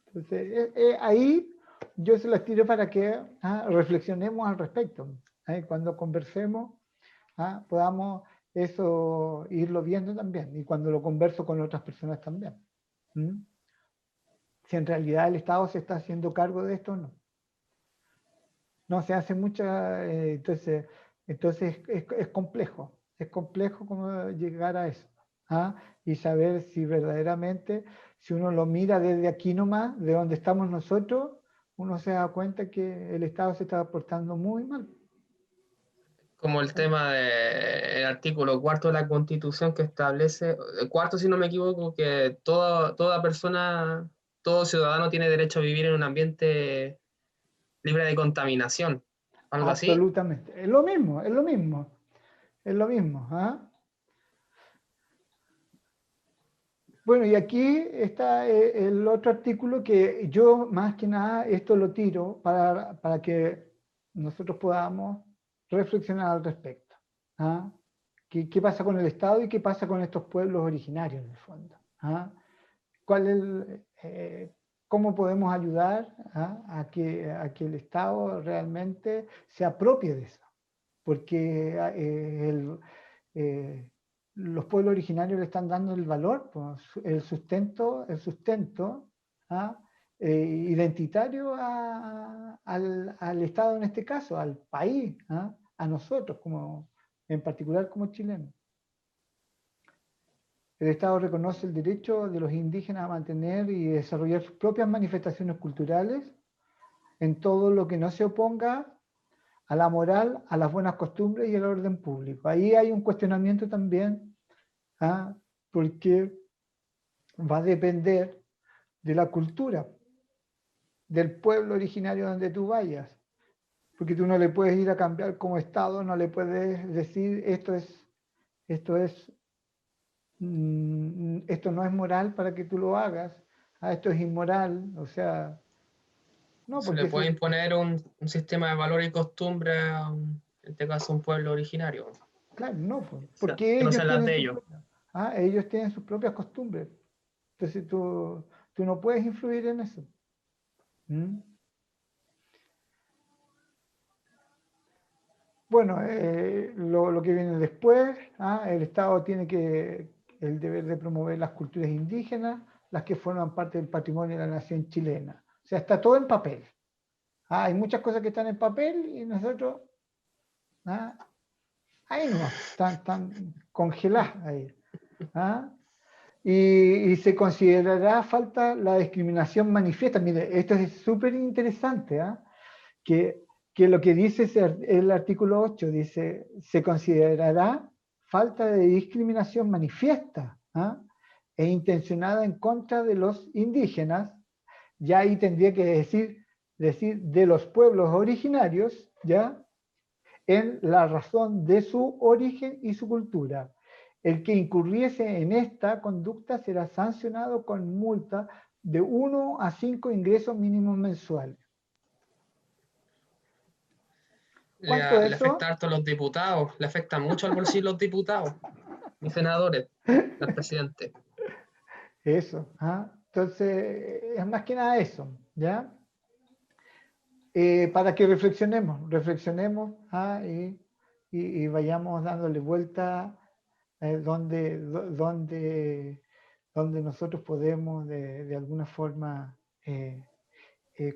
Entonces, ahí yo se las tiro para que reflexionemos al respecto. Cuando conversemos, podamos eso irlo viendo también. Y cuando lo converso con otras personas también. Si en realidad el Estado se está haciendo cargo de esto o no. No se hace mucha, entonces es complejo como llegar a eso, y saber si verdaderamente, si uno lo mira desde aquí nomás, de donde estamos nosotros, uno se da cuenta que el Estado se está portando muy mal. Como el tema del artículo 4 de la Constitución que establece, el cuarto si no me equivoco, que toda persona, todo ciudadano tiene derecho a vivir en un ambiente libre de contaminación, algo así. Absolutamente. Es lo mismo. Bueno, y aquí está el otro artículo que yo más que nada esto lo tiro para que nosotros podamos reflexionar al respecto. ¿Qué pasa con el Estado y qué pasa con estos pueblos originarios en el fondo? ¿Cómo podemos ayudar a que el Estado realmente se apropie de eso? Porque los pueblos originarios le están dando el valor, pues, el sustento identitario al Estado en este caso, al país, a nosotros, en particular como chilenos. El Estado reconoce el derecho de los indígenas a mantener y desarrollar sus propias manifestaciones culturales en todo lo que no se oponga a la moral, a las buenas costumbres y al orden público. Ahí hay un cuestionamiento también, porque va a depender de la cultura del pueblo originario donde tú vayas, porque tú no le puedes ir a cambiar como Estado, no le puedes decir esto no es moral para que tú lo hagas, esto es inmoral, o sea, no, Se le porque puede imponer un sistema de valores y costumbres en este caso, un pueblo originario. claro, no, O sea, porque que no ellos sean las tienen de ellos. ellos tienen sus propias costumbres, entonces tú no puedes influir en eso. Bueno, lo que viene después, el Estado tiene el deber de promover las culturas indígenas, las que forman parte del patrimonio de la nación chilena. O sea, está todo en papel. Hay muchas cosas que están en papel y nosotros, ahí no, están congeladas ahí. Y se considerará falta la discriminación manifiesta. Mire, esto es súper interesante, que lo que dice el artículo 8, dice, se considerará falta de discriminación manifiesta e intencionada en contra de los indígenas, ya ahí tendría que decir de los pueblos originarios, ¿ya? En la razón de su origen y su cultura. El que incurriese en esta conducta será sancionado con multa de 1 a 5 ingresos mínimos mensuales. ¿Cuánto es Le eso? afecta harto a los diputados, le afecta mucho al bolsillo de los diputados y senadores, al presidente. Eso. Entonces, es más que nada eso, ¿ya? para que reflexionemos y vayamos dándole vuelta donde nosotros podemos de alguna forma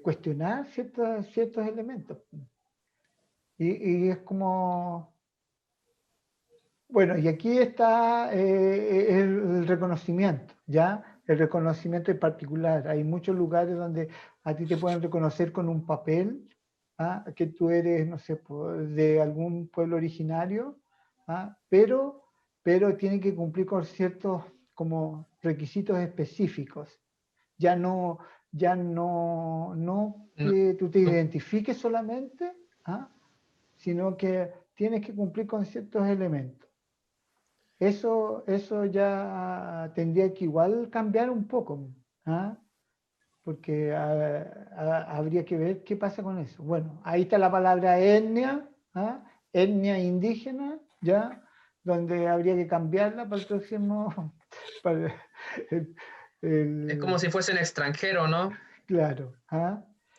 cuestionar ciertos elementos. Y es como, bueno, y aquí está el reconocimiento, ¿ya? El reconocimiento en particular. Hay muchos lugares donde a ti te pueden reconocer con un papel, que tú eres, no sé, de algún pueblo originario, pero tiene que cumplir con ciertos como requisitos específicos. Ya no que tú te identifiques solamente, sino que tienes que cumplir con ciertos elementos. Eso ya tendría que igual cambiar un poco, porque habría que ver qué pasa con eso. Bueno, ahí está la palabra etnia, etnia indígena, ya, donde habría que cambiarla para el próximo. Para Es como si fuesen extranjeros, ¿no? Claro.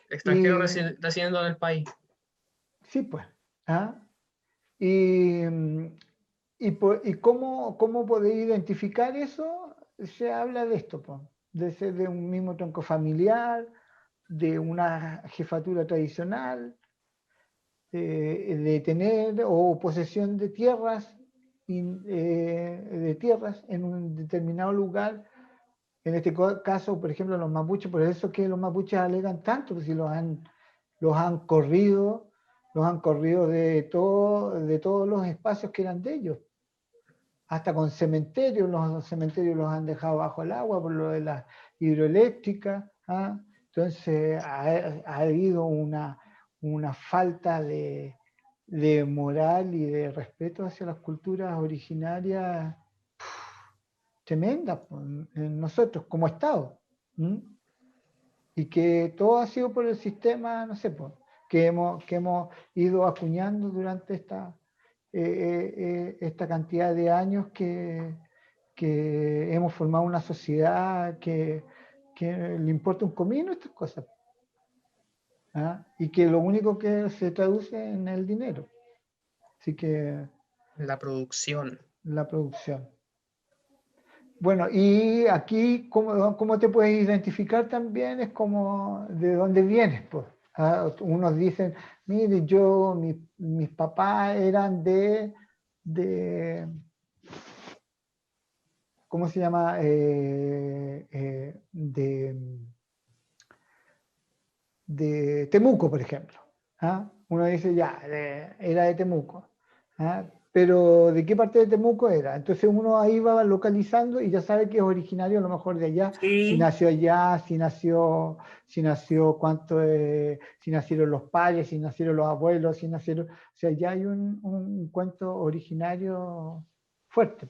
Extranjeros Y, residiendo en el país. sí, pues. ¿Y cómo poder identificar eso? Se habla de esto, pues, de ser de un mismo tronco familiar, de una jefatura tradicional, de tener o posesión de tierras en un determinado lugar. En este caso, por ejemplo, los mapuches, por eso es que los mapuches alegan tanto, pues si los han corrido de todos los espacios que eran de ellos, hasta con cementerios. Los cementerios los han dejado bajo el agua por lo de las hidroeléctricas. Entonces ha habido una falta de moral y de respeto hacia las culturas originarias tremenda en nosotros como Estado. Y que todo ha sido por el sistema, no sé, que hemos ido acuñando durante esta cantidad de años que hemos formado una sociedad que le importa un comino estas cosas. Y que lo único que se traduce en el dinero. Así que La producción. la producción. Bueno, y aquí, ¿cómo te puedes identificar también? Es como de dónde vienes, pues. Unos dicen, mire, mis papás eran de ¿cómo se llama? De Temuco, por ejemplo. Uno dice, ya, era de Temuco. Pero ¿de qué parte de Temuco era? Entonces uno ahí va localizando y ya sabe que es originario a lo mejor de allá, Sí. si nació allá, si nacieron los padres, si nacieron los abuelos, si nacieron, o sea, ya hay un cuento originario fuerte,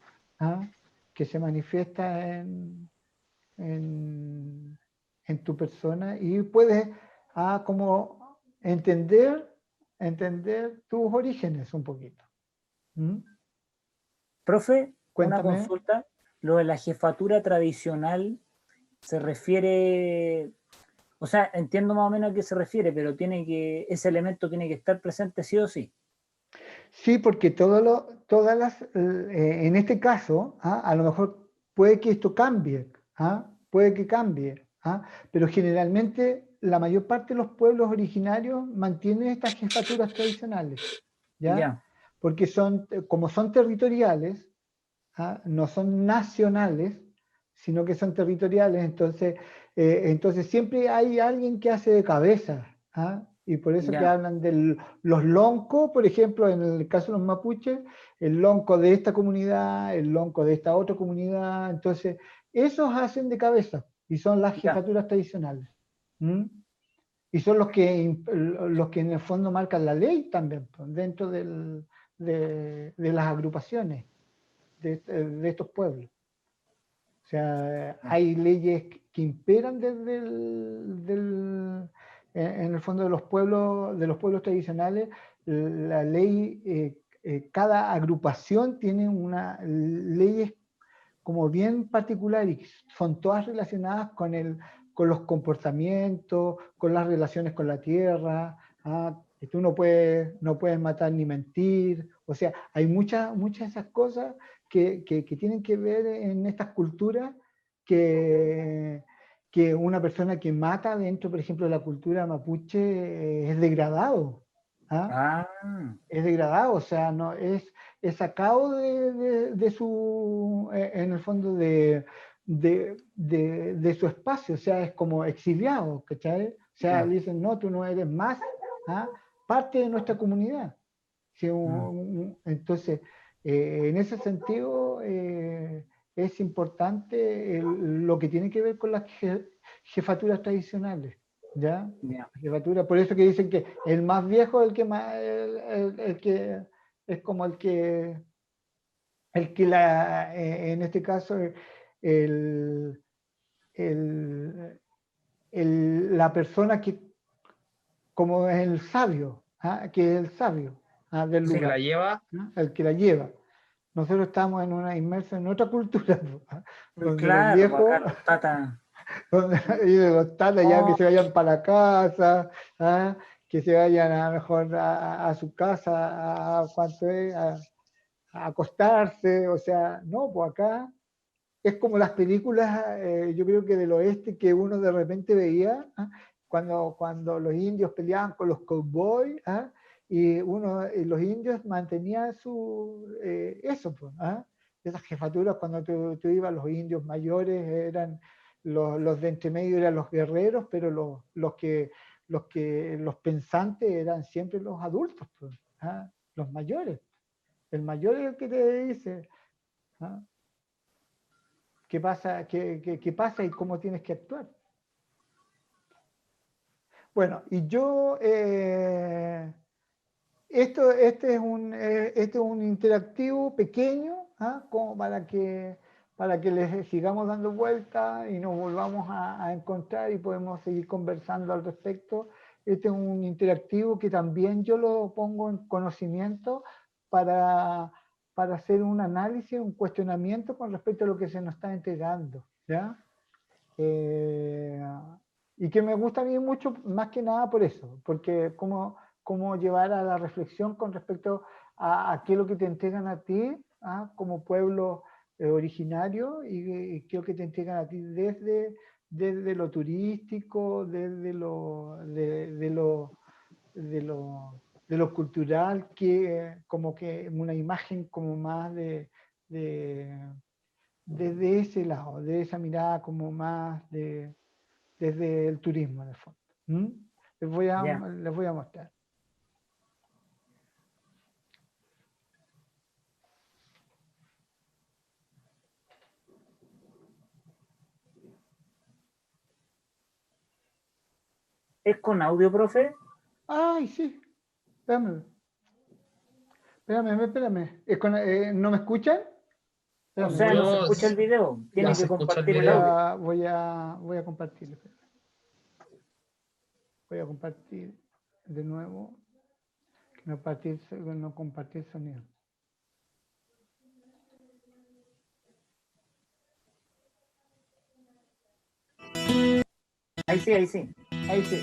que se manifiesta en tu persona y puedes como entender tus orígenes un poquito. Profe, Cuéntame. una consulta. Lo de la jefatura tradicional se refiere, o sea, entiendo más o menos a qué se refiere, pero ese elemento tiene que estar presente sí o sí. Sí, porque en este caso, a lo mejor puede que esto cambie, puede que cambie, pero generalmente la mayor parte de los pueblos originarios mantienen estas jefaturas tradicionales, ¿ya? Ya. Porque como son territoriales, no son nacionales, sino que son territoriales, entonces siempre hay alguien que hace de cabeza, y por eso que hablan de los loncos, por ejemplo, en el caso de los mapuches, el lonco de esta comunidad, el lonco de esta otra comunidad, entonces esos hacen de cabeza y son las jefaturas tradicionales. Y son los que en el fondo marcan la ley también, dentro de las agrupaciones de estos pueblos. O sea, hay leyes que imperan en el fondo de los pueblos tradicionales. La ley, cada agrupación tiene leyes como bien particular y son todas relacionadas con con los comportamientos, con las relaciones con la tierra, que tú no puedes matar ni mentir. O sea, hay muchas de esas cosas que tienen que ver en estas culturas que una persona que mata dentro, por ejemplo, de la cultura mapuche es degradado. Es degradado, o sea, no es sacado de su, en el fondo, de su espacio, o sea, es como exiliado, ¿cachai? O sea, le dicen, no, tú no eres más parte de nuestra comunidad. ¿Sí? Entonces, en ese sentido, es importante lo que tiene que ver con las jefaturas tradicionales. ¿Ya? Jefatura, por eso que dicen que el más viejo es el que más, el que es como el que en este caso la persona que como es el sabio, que es el sabio del ¿Se lugar, la lleva? el que la lleva. Nosotros estamos inmersos en otra cultura, donde Claro, los viejos, acá los tatas. y de los tatas ya que se vayan para la casa, que se vayan a mejor a su casa, ¿cuánto es? A acostarse, o sea, no, pues acá es como las películas, yo creo que del oeste que uno de repente veía, cuando los indios peleaban con los cowboys, y los indios mantenían eso, pues, esas jefaturas cuando tú ibas, los indios mayores eran los de entre medio eran los guerreros, pero los pensantes eran siempre los adultos, pues, los mayores. El mayor es el que te dice qué pasa y cómo tienes que actuar. Bueno, y yo, este es un interactivo pequeño, como para que les sigamos dando vueltas y nos volvamos a encontrar y podemos seguir conversando al respecto. Este es un interactivo que también yo lo pongo en conocimiento para hacer un análisis, un cuestionamiento con respecto a lo que se nos está entregando, ¿ya? Y que me gusta a mí mucho, más que nada por eso, porque cómo llevar a la reflexión con respecto a qué es lo que te entregan a ti, como pueblo originario, y qué es lo que te entregan a ti desde lo turístico, desde lo cultural, que como que una imagen como más desde ese lado, de esa mirada como más desde el turismo en el fondo. Les voy a mostrar. ¿Es con audio, profe? Ay, sí. Espérame. ¿No me escuchan? O Espérame, sea, no se Yo escucha el video. no Tiene se que escucha el compartir el video. audio. voy a compartirlo. Voy a compartir de nuevo. No compartir sonido. Ahí sí, ahí sí. Ahí sí.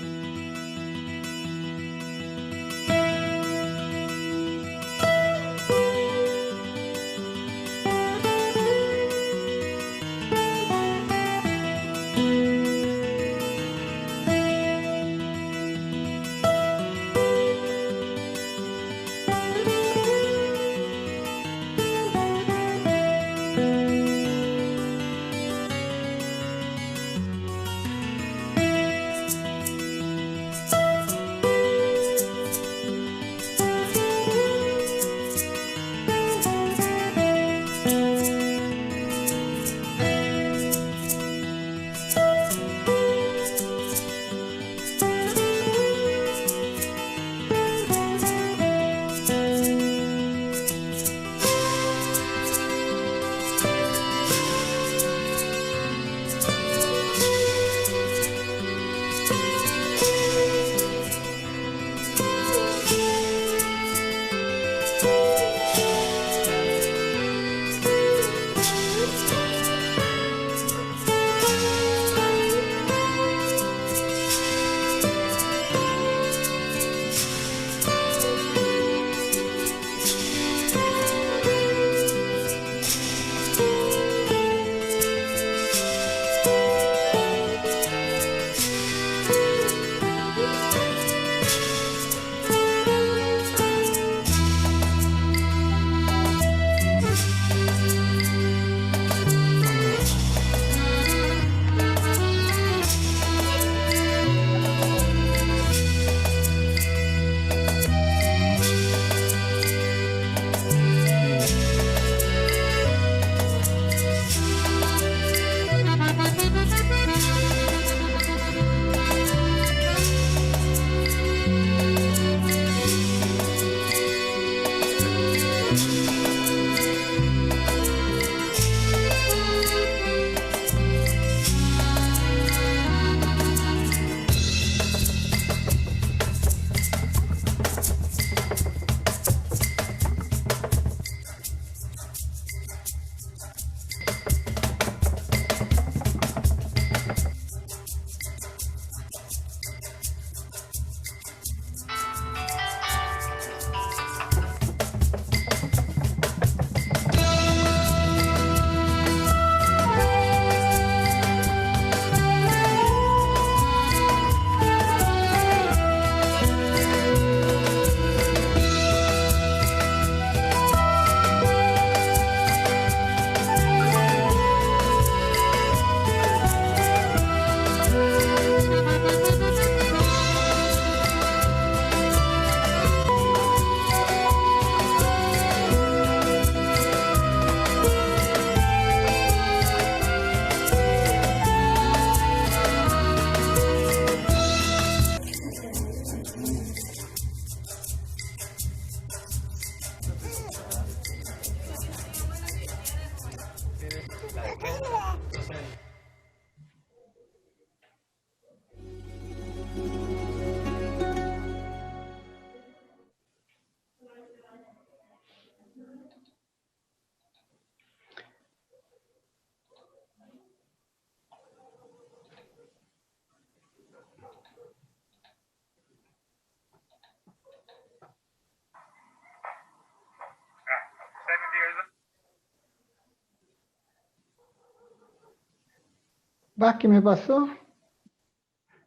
¿Vas? ¿Qué me pasó?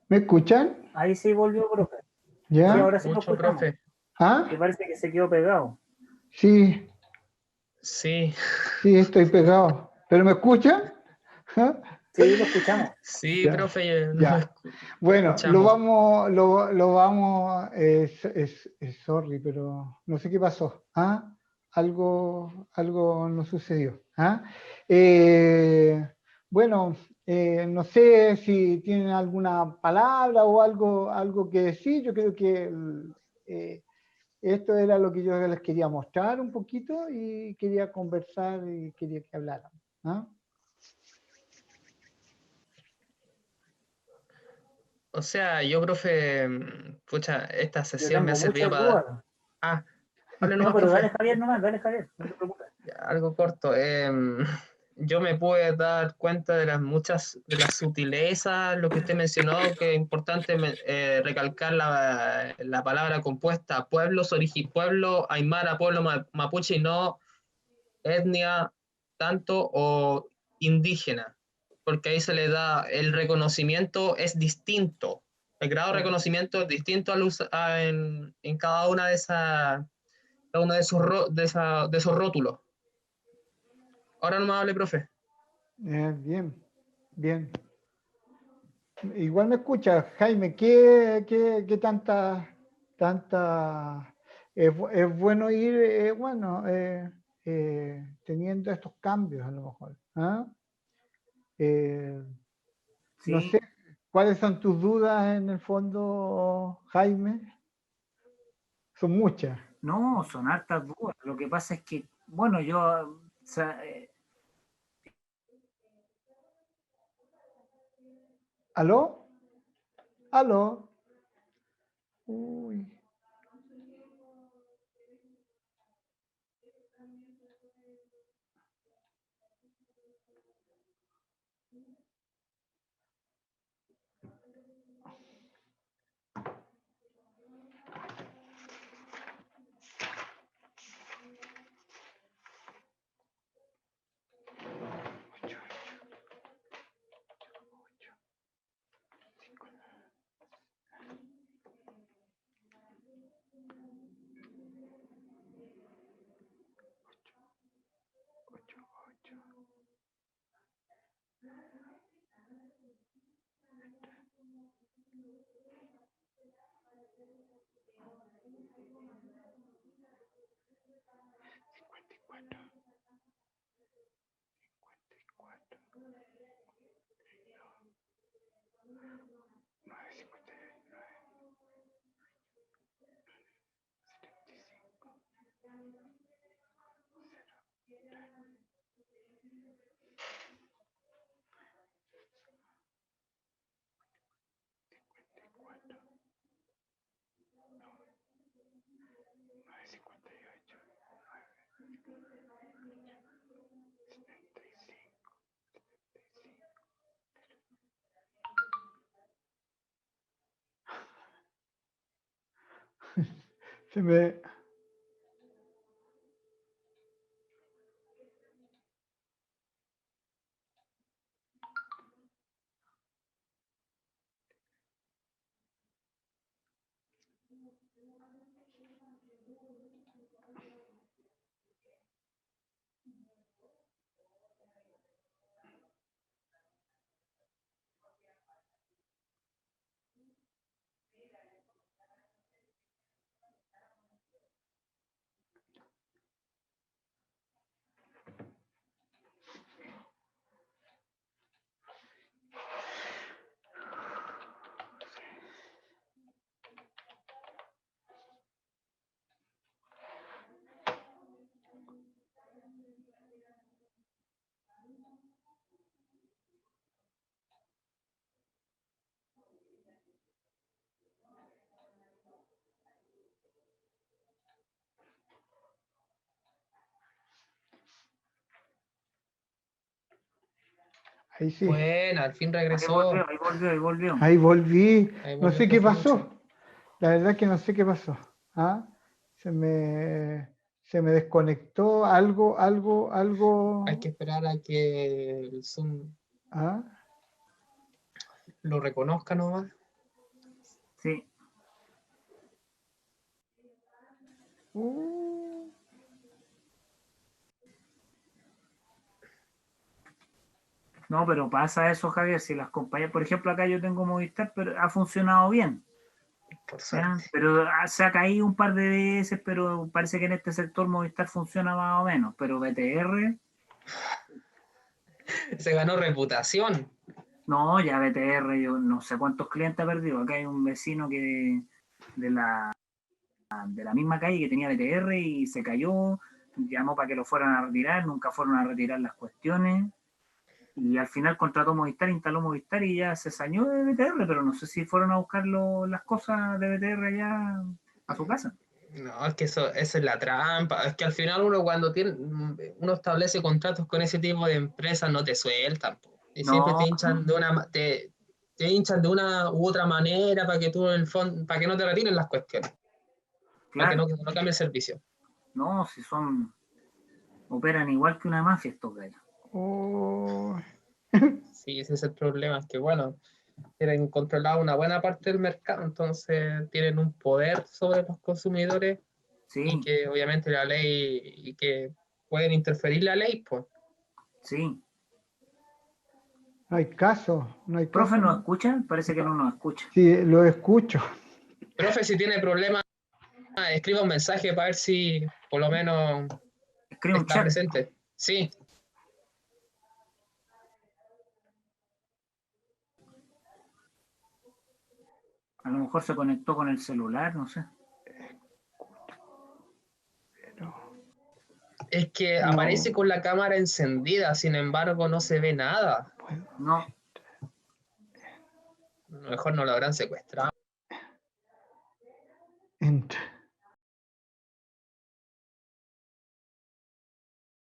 ¿Me escuchan? Ahí sí volvió, profe. Sí, ¿Ya? ahora sí lo Mucho, escuchamos. profe. ¿Ah? Que parece que se quedó pegado. Sí, Sí, sí, estoy pegado. ¿Pero me escuchan? ¿Ah? Sí, lo escuchamos. sí, Ya, profe, nos ya. Bueno, escuchamos. lo vamos, sorry, pero no sé qué pasó. ¿Ah? Algo no sucedió. ¿Ah? Eh, bueno, no sé si tienen alguna palabra o algo que decir. Yo creo que eh, esto era lo que yo les quería mostrar un poquito y quería conversar y quería que hablaran. ¿Ah? O sea, yo, profe, pucha, esta Yo sesión me ha tengo servido muchas para... dudas. Ah, hable No, nomás, pero dale profe. Javier nomás, dale Javier, no te preocupes. Ya, algo corto. Yo me pude dar cuenta de las muchas, de las sutilezas, lo que usted mencionó, que es importante recalcar la palabra compuesta, pueblo aymara, pueblo mapuche y no etnia tanto o indígena, porque ahí se le da el reconocimiento es distinto, el grado de reconocimiento es distinto en cada una de esas, cada uno de de esos rótulos. Ahora no me hable, profe. Bien, bien. Igual me escucha, Jaime, ¿qué tanta, es bueno ir, teniendo estos cambios a lo mejor. ¿Ah? Eh, no Sí, sé, ¿cuáles son tus dudas en el fondo, Jaime? Son muchas. no, son hartas dudas. Lo que pasa es que, bueno, yo, o sea, ¿Aló? ¿Aló? Uy. Se me... Ahí sí. Bueno, al fin Ahí regresó. volvió, ahí volvió, ahí volvió. Ahí volví. Ahí No volvió sé el qué profe pasó. Lucho. La verdad que no sé qué pasó. ¿Ah? Se me desconectó algo. Hay que esperar a que el Zoom ¿Ah? lo reconozca nomás. Sí. Uh, No, pero pasa eso, Javier, si las compañías, por ejemplo, acá yo tengo Movistar, pero ha funcionado bien, Por ¿ya? suerte. Pero se ha caído un par de veces, pero parece que en este sector Movistar funciona más o menos, pero BTR, Se ganó reputación. no, ya BTR, yo no sé cuántos clientes ha perdido. Acá hay un vecino que de la misma calle que tenía BTR y se cayó, llamó para que lo fueran a retirar, nunca fueron a retirar las cuestiones. Y al final contrató Movistar, instaló Movistar y ya se sañó de BTR, pero no sé si fueron a buscar las cosas de BTR allá a su casa. No, es que eso es la trampa. Es que al final uno establece contratos con ese tipo de empresas, no te sueltan, po. Y siempre No, te hinchan de una u otra manera para que tú en el fondo, para que no te retiren las cuestiones, para que claro, no cambie el servicio. no, si operan igual que una mafia estos gallos. oh, Sí, ese es el problema, es que bueno, tienen controlado una buena parte del mercado, entonces tienen un poder sobre los consumidores y Sí, que obviamente la ley, y que pueden interferir la ley, pues. sí. no hay caso, no hay ¿Profe caso. nos escucha? Parece que no nos escucha. Sí, lo escucho. Profe, si tiene problemas, escriba un mensaje para ver si por lo menos Escribe un está chat. presente. Sí, A lo mejor se conectó con el celular, no sé. Pero es que no aparece con la cámara encendida, sin embargo no se ve nada. puedo. No, A lo mejor no lo habrán secuestrado. Entra.